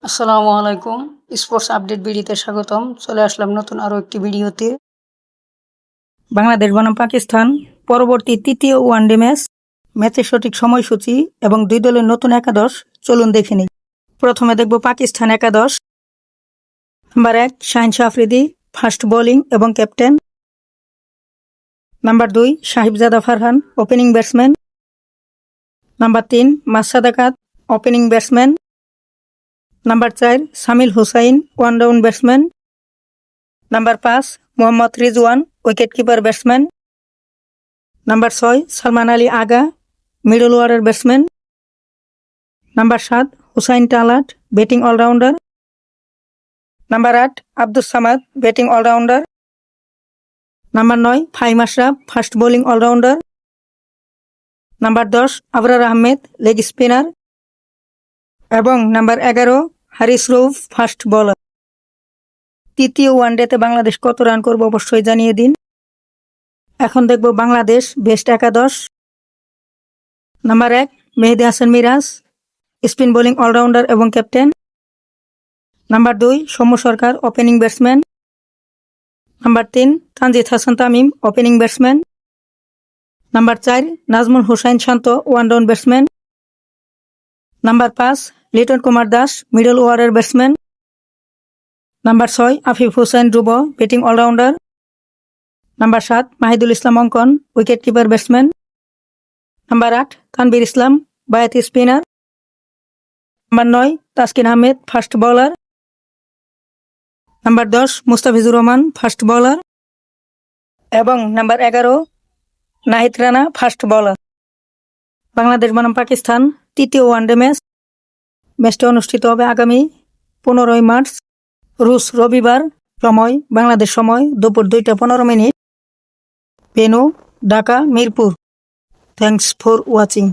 আসসালামু আলাইকুম। Sports update ভিডিওতে স্বাগতম। চলে আসলাম নতুন আরও একটি ভিডিওতে। বাংলাদেশ বনাম পাকিস্তান পরবর্তী তৃতীয় ওয়ানডে ম্যাচের সঠিক সময়সূচি এবং দুই দলের নতুন একাদশ চলুন দেখে নিই। প্রথমে দেখব পাকিস্তান একাদশ। Number 1 Shaheen Shah Afridi, fast bowling এবং captain. Number 2 Sahibzada Farhan, opening batsman. Number 3 Masood Akat, opening batsman. Number 4 Samil Hussain, one down batsman. Number 5 Mohammad Rizwan, wicket keeper batsman. Number 6 Salman Ali Agha, middle order batsman. Number 7 Hussain Talat, batting allrounder. Number 8 Abdus Samad, batting allrounder. Number 9 Faheem Ashraf, fast bowling allrounder. Number 10 Abrar Ahmed, leg spinner. এবং number 11 হারিস Rauf, fast bowler. তৃতীয় ওয়ানডেতে বাংলাদেশ কত run করবে অবশ্যই জানিয়ে দিন। এখন দেখব Bangladesh best একাদশ। Number 1 Mehedi Hasan Miraz, spin bowling allrounder এবং captain. Number 2 Soumya Sarkar, opening batsman. Number 3 Tanzid Hasan Tamim, opening batsman. Number 4 Najmul Hossain Shanto, one down batsman. Number 5 Litton Kumar Das, middle order batsman. Number 6 Afif Hossain Dhruba, batting allrounder. Number 7 Mahidul Islam Ankon, wicket keeper batsman. Number 8 Tanvir Islam, বায়াতি spinner. Number 9 Taskin Ahmed, fast bowler. Number 10 Mustafizur Rahman, fast bowler. এবং number 11 Nahid Rana, fast bowler. Bangladesh বনাম পাকিস্তান তৃতীয় one day ম্যাচটা অনুষ্ঠিত হবে আগামী 15 March, রুশ রবিবার। সময় বাংলাদেশ সময় দুপুর 2:15। Venue Dhaka Mirpur. Thanks for watching.